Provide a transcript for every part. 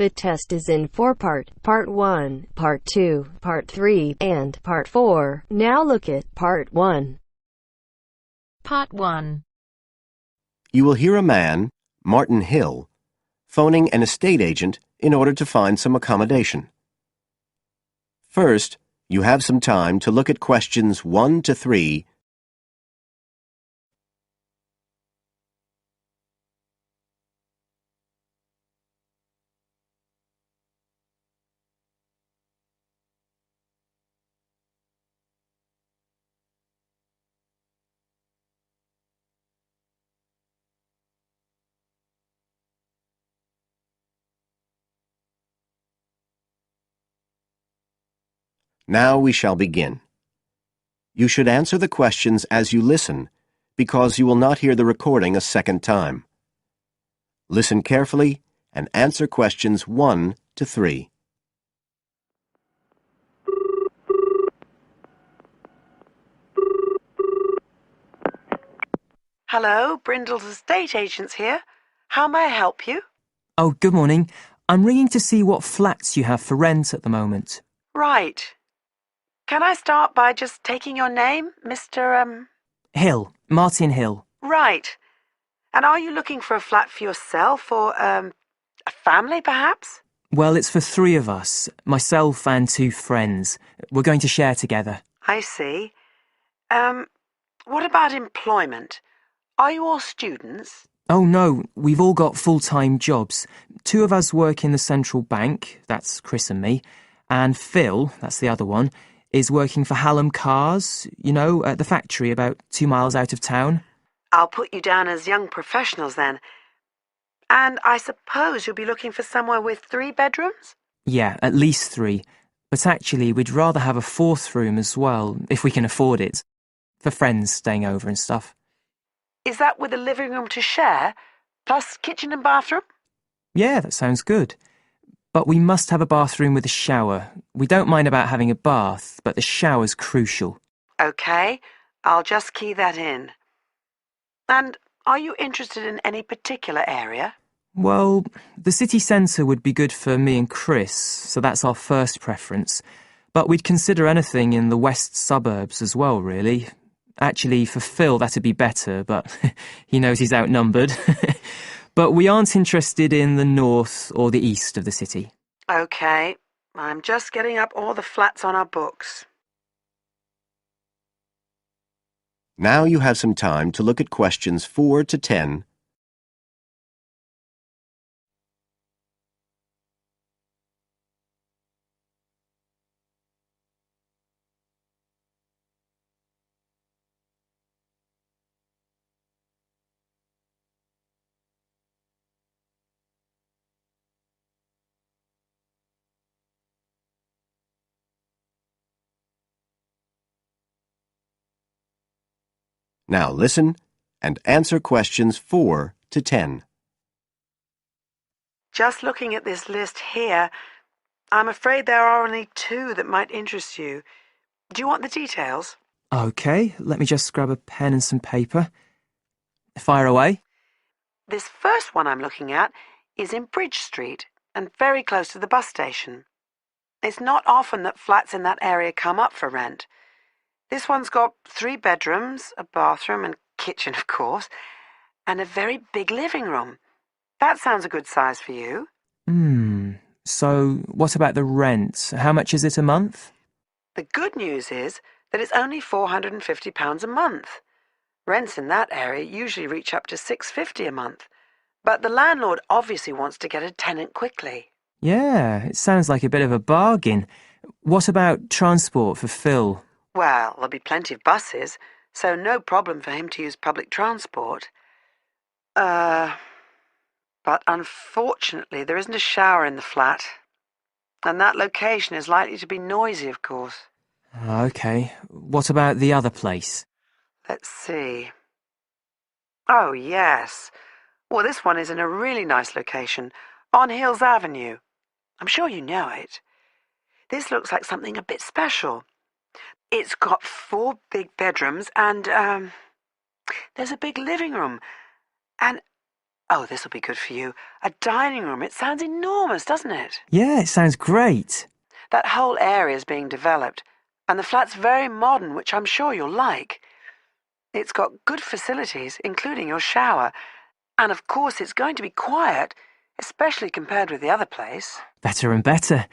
The test is in 4 parts. Part 1, Part 2, Part 3, and Part 4. Now look at Part 1. Part 1. You will hear a man, Martin Hill, phoning an estate agent in order to find some accommodation. First, you have some time to look at questions 1 to 3. Now we shall begin. You should answer the questions as you listen, because you will not hear the recording a second time. Listen carefully and answer questions 1 to 3. Hello, Brindle's estate agents here. How may I help you? Oh, good morning. I'm ringing to see what flats you have for rent at the moment. Right. Can I start by just taking your name, Mr. Hill. Martin Hill. Right. And are you looking for a flat for yourself or, a family, perhaps? Well, it's for 3 of us, myself and 2 friends. We're going to share together. I see. What about employment? Are you all students? Oh, no, we've all got full-time jobs. 2 of us work in the central bank, that's Chris and me, and Phil, that's the other one, is working for Hallam Cars, you know, at the factory about 2 miles out of town. I'll put you down as young professionals then. And I suppose you'll be looking for somewhere with 3 bedrooms? Yeah, at least 3. But actually, we'd rather have a 4th room as well, if we can afford it, for friends staying over and stuff. Is that with a living room to share, plus kitchen and bathroom? Yeah, that sounds good. But we must have a bathroom with a shower. We don't mind about having a bath, but the shower's crucial. OK, I'll just key that in. And are you interested in any particular area? Well, the city centre would be good for me and Chris, so that's our first preference. But we'd consider anything in the west suburbs as well, really. Actually, for Phil, that'd be better, but he knows he's outnumbered. But we aren't interested in the north or the east of the city. OK, I'm just getting up all the flats on our books. Now you have some time to look at questions 4 to 10. Now listen and answer questions 4 to 10. Just looking at this list here, I'm afraid there are only 2 that might interest you. Do you want the details? OK, let me just grab a pen and some paper. Fire away. This first one I'm looking at is in Bridge Street and very close to the bus station. It's not often that flats in that area come up for rent. This one's got 3 bedrooms, a bathroom and kitchen, of course, and a very big living room. That sounds a good size for you. So what about the rent? How much is it a month? The good news is that it's only £450 a month. Rents in that area usually reach up to £650 a month, but the landlord obviously wants to get a tenant quickly. Yeah, it sounds like a bit of a bargain. What about transport for Phil? Well, there'll be plenty of buses, so no problem for him to use public transport. But unfortunately there isn't a shower in the flat. And that location is likely to be noisy, of course. OK, what about the other place? Let's see. Oh, yes. Well, this one is in a really nice location, on Hills Avenue. I'm sure you know it. This looks like something a bit special. It's got 4 big bedrooms and, there's a big living room. And Oh, this'll be good for you. A dining room. It sounds enormous, doesn't it? Yeah, it sounds great. That whole area is being developed, and the flat's very modern, which I'm sure you'll like. It's got good facilities, including your shower, and of course it's going to be quiet, especially compared with the other place. Better and better.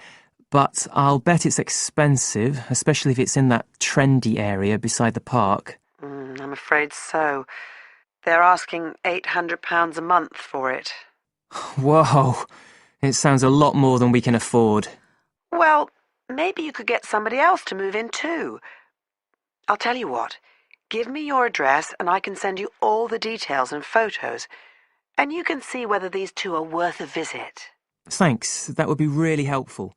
But I'll bet it's expensive, especially if it's in that trendy area beside the park. I'm afraid so. They're asking £800 a month for it. Whoa, it sounds a lot more than we can afford. Well, maybe you could get somebody else to move in too. I'll tell you what. Give me your address and I can send you all the details and photos, and you can see whether these two are worth a visit. Thanks, that would be really helpful.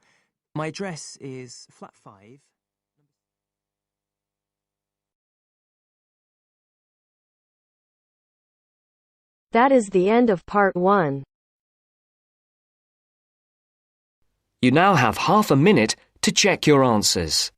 My address is flat 5. That is the end of part 1. You now have half a minute to check your answers.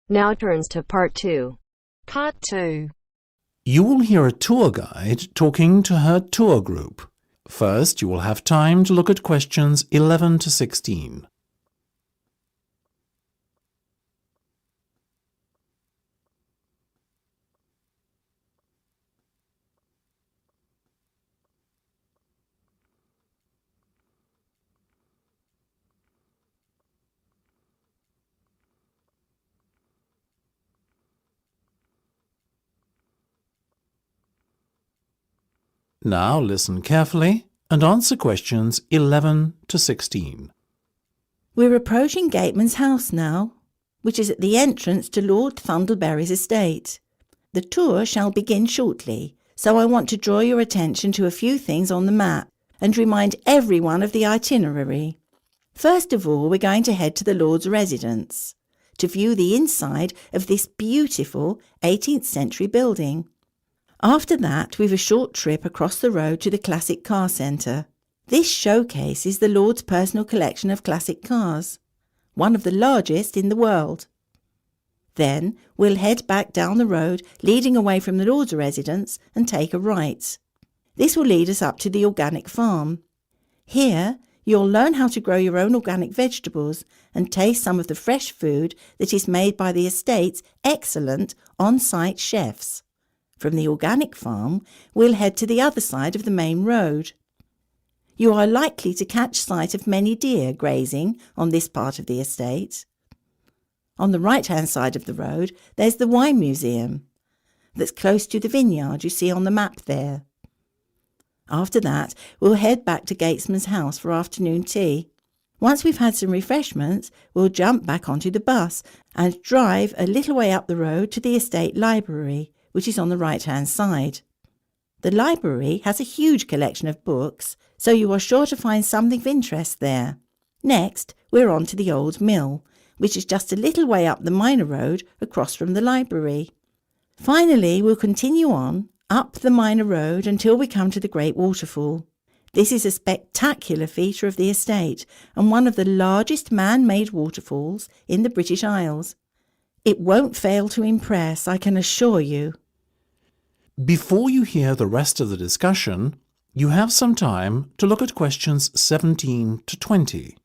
Now turns to part 2. Part 2. You will hear a tour guide talking to her tour group. First, you will have time to look at questions 11 to 16. Now listen carefully and answer questions 11 to 16. We're approaching Gateman's house now, which is at the entrance to Lord Thundleberry's estate. The tour shall begin shortly, so I want to draw your attention to a few things on the map and remind everyone of the itinerary. First of all, we're going to head to the Lord's residence to view the inside of this beautiful 18th century building. After that, we've a short trip across the road to the Classic Car Centre. This showcases the Lord's personal collection of classic cars, one of the largest in the world. Then we'll head back down the road leading away from the Lord's residence and take a right. This will lead us up to the organic farm. Here you'll learn how to grow your own organic vegetables and taste some of the fresh food that is made by the estate's excellent on-site chefs. From the organic farm, we'll head to the other side of the main road. You are likely to catch sight of many deer grazing on this part of the estate. On the right-hand side of the road, there's the wine museum that's close to the vineyard you see on the map there. After that, we'll head back to Gatesman's house for afternoon tea. Once we've had some refreshments, we'll jump back onto the bus and drive a little way up the road to the estate library, which is on the right-hand side. The library has a huge collection of books, so you are sure to find something of interest there. Next, we're on to the old mill, which is just a little way up the minor road across from the library. Finally, we'll continue on up the minor road until we come to the Great Waterfall. This is a spectacular feature of the estate and one of the largest man-made waterfalls in the British Isles. It won't fail to impress, I can assure you. Before you hear the rest of the discussion, you have some time to look at questions 17 to 20.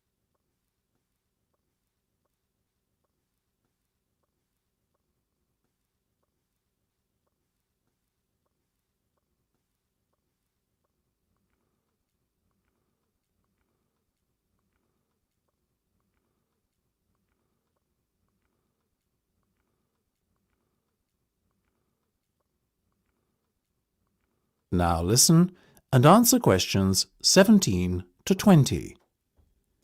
Now listen and answer questions 17 to 20.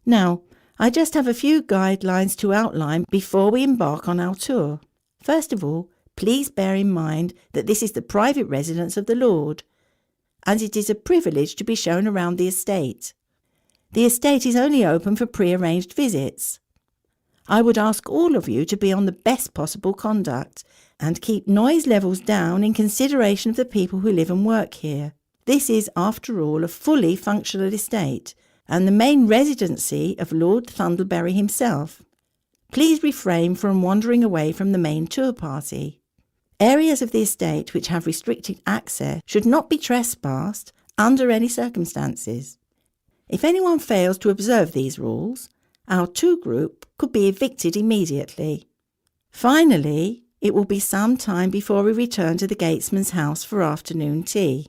Now, I just have a few guidelines to outline before we embark on our tour. First of all, please bear in mind that this is the private residence of the Lord. as it is a privilege to be shown around the estate. The estate is only open for pre-arranged visits. I would ask all of you to be on the best possible conduct and keep noise levels down in consideration of the people who live and work here. This is, after all, a fully functional estate and the main residency of Lord Thundleberry himself. Please refrain from wandering away from the main tour party. Areas of the estate which have restricted access should not be trespassed under any circumstances. If anyone fails to observe these rules, our tour group could be evicted immediately. Finally, it will be some time before we return to the gatesman's house for afternoon tea.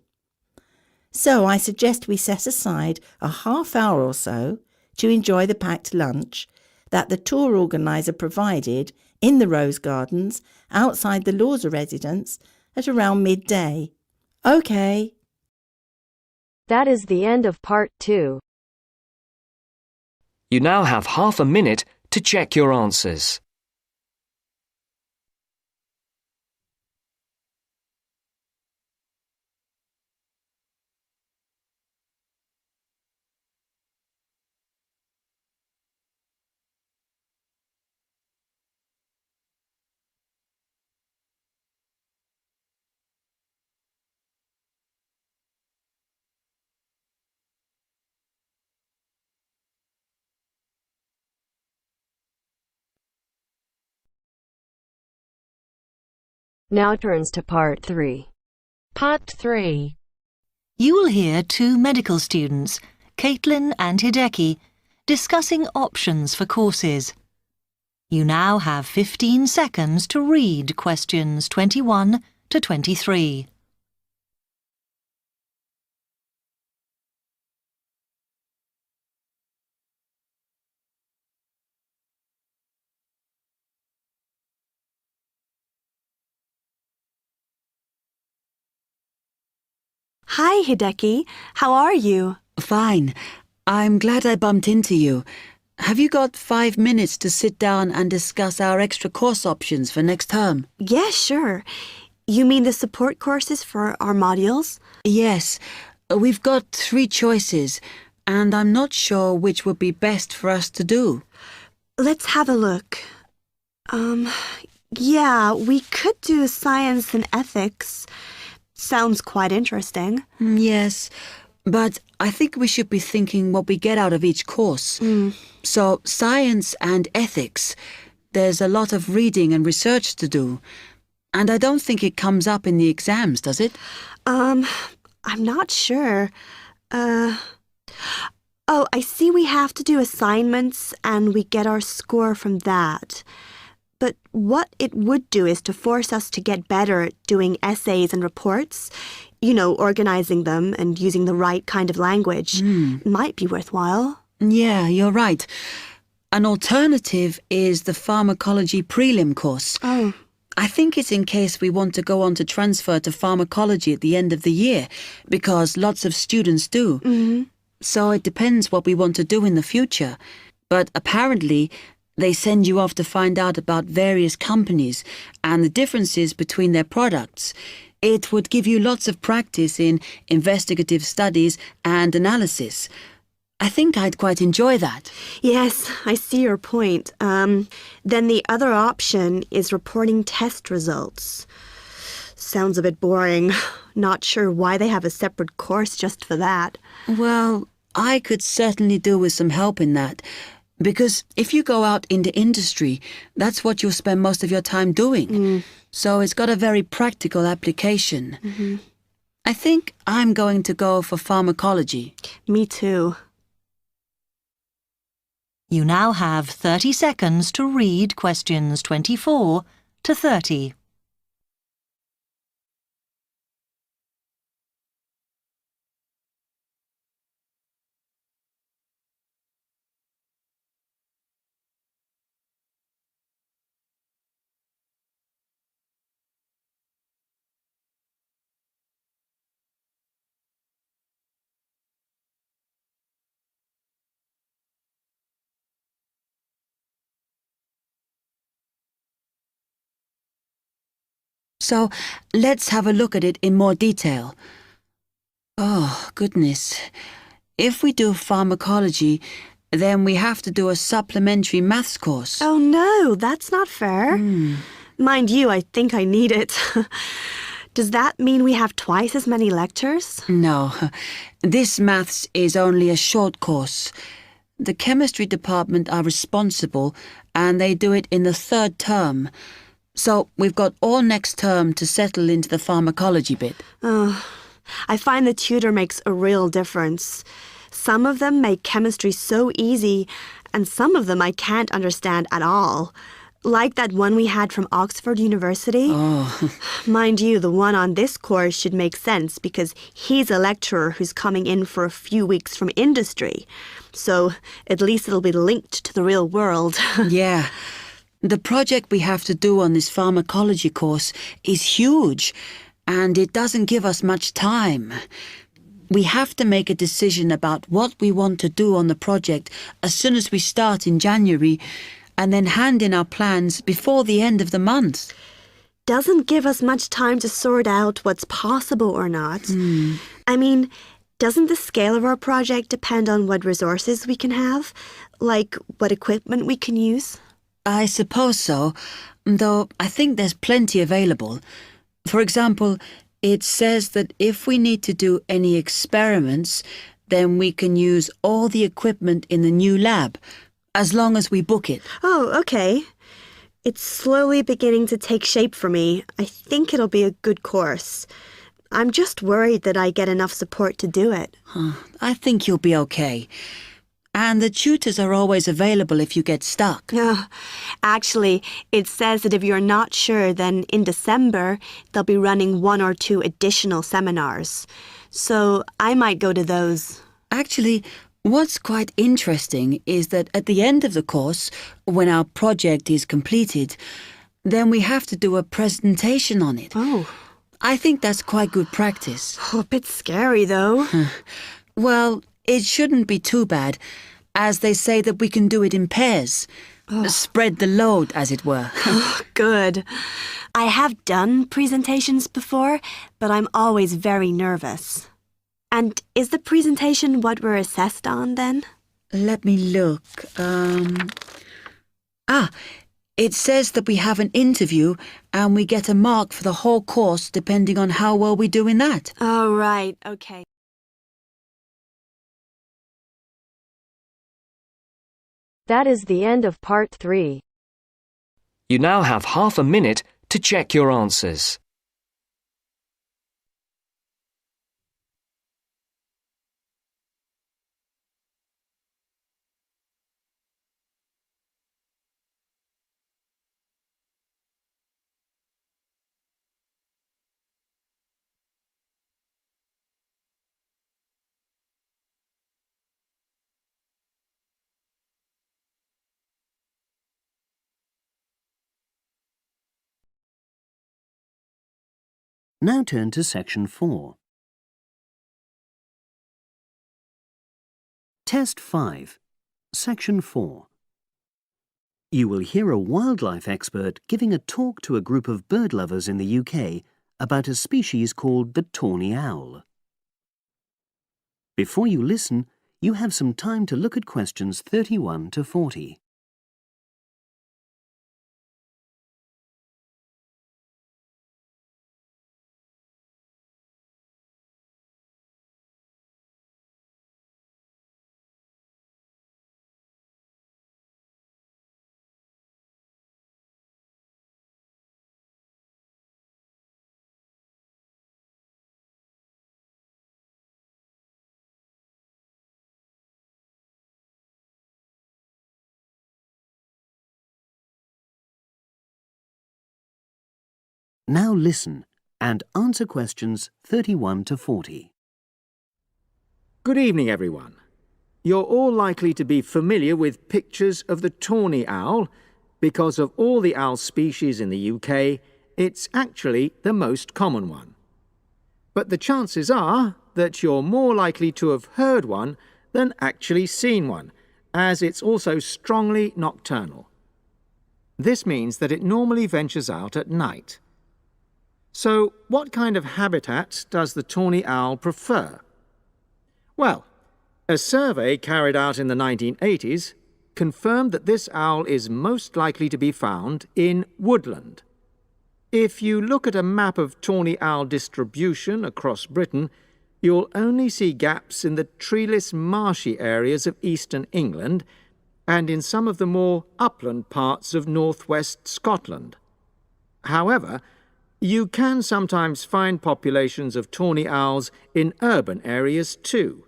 So I suggest we set aside a half hour or so to enjoy the packed lunch that the tour organiser provided in the Rose Gardens outside the Lawser residence at around midday. OK. That is the end of part 2. You now have half a minute to check your answers. Now turns to part 3. Part 3. You will hear two medical students, Caitlin and Hideki, discussing options for courses. You now have 15 seconds to read questions 21 to 23. Hi, Hideki. How are you? Fine. I'm glad I bumped into you. Have you got 5 minutes to sit down and discuss our extra course options for next term? Yeah, sure. You mean the support courses for our modules? Yes. We've got 3 choices, and I'm not sure which would be best for us to do. Let's have a look. Yeah, we could do science and ethics. Sounds quite interesting. Yes, but I think we should be thinking what we get out of each course. So, science and ethics, there's a lot of reading and research to do. And I don't think it comes up in the exams, does it? I'm not sure. Oh, I see we have to do assignments and we get our score from that. But what it would do is to force us to get better at doing essays and reports. You know, organizing them and using the right kind of language. Might be worthwhile. Yeah, you're right. An alternative is the pharmacology prelim course. Oh. I think it's in case we want to go on to transfer to pharmacology at the end of the year, because lots of students do. So it depends what we want to do in the future. But apparently, they send you off to find out about various companies and the differences between their products. It would give you lots of practice in investigative studies and analysis. I think I'd quite enjoy that. Yes, I see your point. Then the other option is reporting test results. Sounds a bit boring. Not sure why they have a separate course just for that. Well, I could certainly do with some help in that. Because if you go out into industry, that's what you'll spend most of your time doing. So it's got a very practical application. I think I'm going to go for pharmacology. Me too. You now have 30 seconds to read questions 24 to 30. So let's have a look at it in more detail. Oh, goodness. If we do pharmacology, then we have to do a supplementary maths course. Oh no, that's not fair. Mind you, I think I need it. Does that mean we have twice as many lectures? No, this maths is only a short course. The chemistry department are responsible and they do it in the 3rd term. So we've got all next term to settle into the pharmacology bit. Oh, I find the tutor makes a real difference. Some of them make chemistry so easy, and some of them I can't understand at all. Like that one we had from Oxford University. Oh. Mind you, the one on this course should make sense because he's a lecturer who's coming in for a few weeks from industry. So at least it'll be linked to the real world. Yeah. The project we have to do on this pharmacology course is huge, and it doesn't give us much time. We have to make a decision about what we want to do on the project as soon as we start in January, and then hand in our plans before the end of the month. Doesn't give us much time to sort out what's possible or not. I mean, doesn't the scale of our project depend on what resources we can have? Like what equipment we can use? I suppose so, though I think there's plenty available. For example, it says that if we need to do any experiments, then we can use all the equipment in the new lab, as long as we book it. Oh, okay. It's slowly beginning to take shape for me. I think it'll be a good course. I'm just worried that I get enough support to do it. I think you'll be okay. And the tutors are always available if you get stuck. Actually, it says that if you're not sure, then in December, they'll be running 1 or 2 additional seminars. So I might go to those. Actually, what's quite interesting is that at the end of the course, when our project is completed, then we have to do a presentation on it. Oh. I think that's quite good practice. A bit scary, though. Well, it shouldn't be too bad, as they say that we can do it in pairs. Spread the load, as it were. Good. I have done presentations before, but I'm always very nervous. And is the presentation what we're assessed on, then? Let me look. It says that we have an interview and we get a mark for the whole course depending on how well we do in that. Oh, right. Okay. That is the end of part 3. You now have half a minute to check your answers. Now turn to section 4. Test 5, section 4. You will hear a wildlife expert giving a talk to a group of bird lovers in the UK about a species called the tawny owl. Before you listen, you have some time to look at questions 31 to 40. Now listen and answer questions 31 to 40. Good evening, everyone. You're all likely to be familiar with pictures of the tawny owl. Because of all the owl species in the UK, it's actually the most common one. But the chances are that you're more likely to have heard one than actually seen one, as it's also strongly nocturnal. This means that it normally ventures out at night. So, what kind of habitat does the tawny owl prefer? Well, a survey carried out in the 1980s confirmed that this owl is most likely to be found in woodland. If you look at a map of tawny owl distribution across Britain, you'll only see gaps in the treeless marshy areas of eastern England and in some of the more upland parts of northwest Scotland. However, you can sometimes find populations of tawny owls in urban areas too,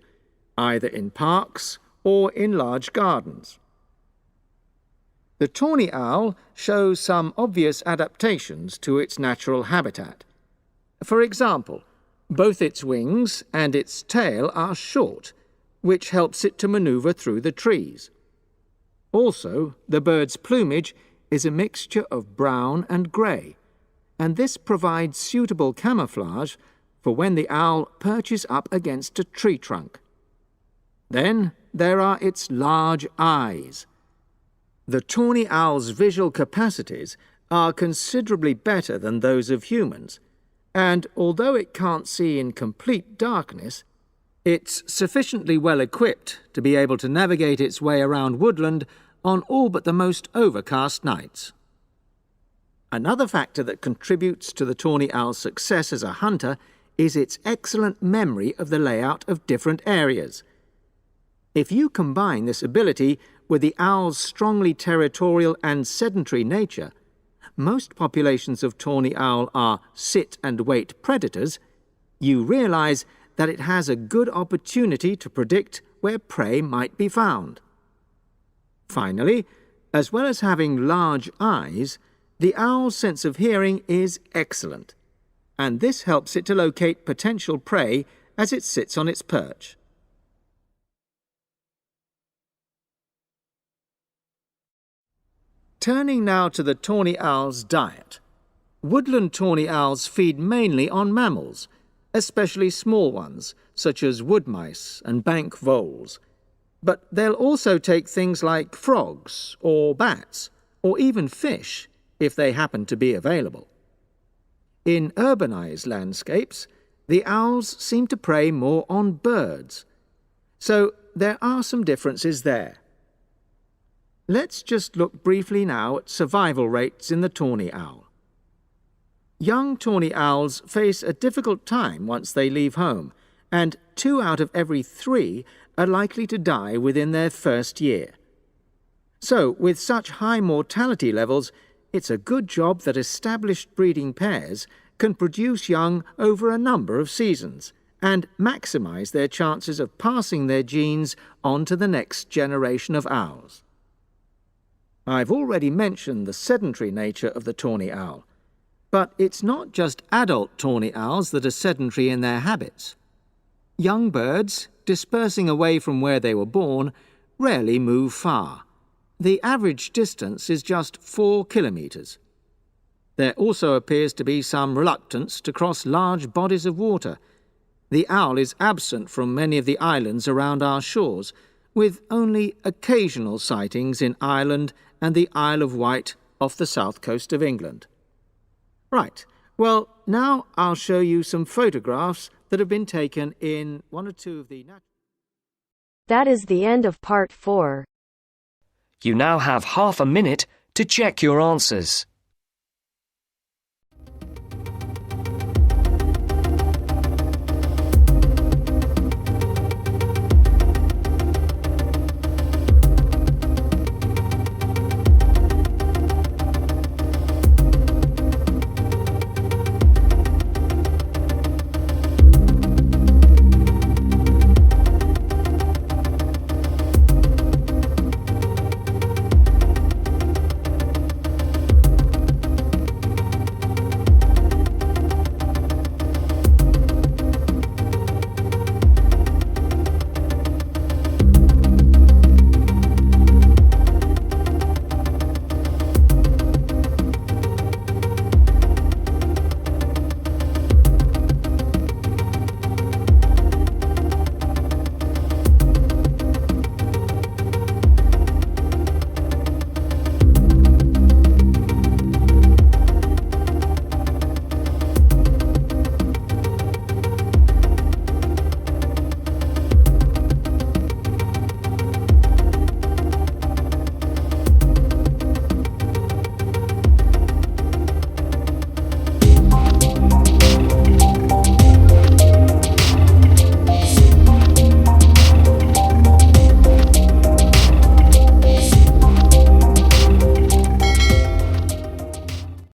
either in parks or in large gardens. The tawny owl shows some obvious adaptations to its natural habitat. For example, both its wings and its tail are short, which helps it to maneuver through the trees. Also, the bird's plumage is a mixture of brown and grey, and this provides suitable camouflage for when the owl perches up against a tree trunk. Then there are its large eyes. The tawny owl's visual capacities are considerably better than those of humans, and although it can't see in complete darkness, it's sufficiently well equipped to be able to navigate its way around woodland on all but the most overcast nights. Another factor that contributes to the tawny owl's success as a hunter is its excellent memory of the layout of different areas. If you combine this ability with the owl's strongly territorial and sedentary nature, most populations of tawny owl are sit-and-wait predators, you realize that it has a good opportunity to predict where prey might be found. Finally, as well as having large eyes, the owl's sense of hearing is excellent, and this helps it to locate potential prey as it sits on its perch. Turning now to the tawny owl's diet. Woodland tawny owls feed mainly on mammals, especially small ones, such as wood mice and bank voles. But they'll also take things like frogs or bats, or even fish, if they happen to be available. In urbanized landscapes, the owls seem to prey more on birds. So there are some differences there. Let's just look briefly now at survival rates in the tawny owl. Young tawny owls face a difficult time once they leave home, and 2 out of every 3 are likely to die within their first year. So, with such high mortality levels, it's a good job that established breeding pairs can produce young over a number of seasons and maximize their chances of passing their genes on to the next generation of owls. I've already mentioned the sedentary nature of the tawny owl, but it's not just adult tawny owls that are sedentary in their habits. Young birds, dispersing away from where they were born, rarely move far. The average distance is just 4 kilometres. There also appears to be some reluctance to cross large bodies of water. The owl is absent from many of the islands around our shores, with only occasional sightings in Ireland and the Isle of Wight off the south coast of England. Right, well, now I'll show you some photographs that have been taken in 1 or 2 of the... That is the end of part 4. You now have half a minute to check your answers.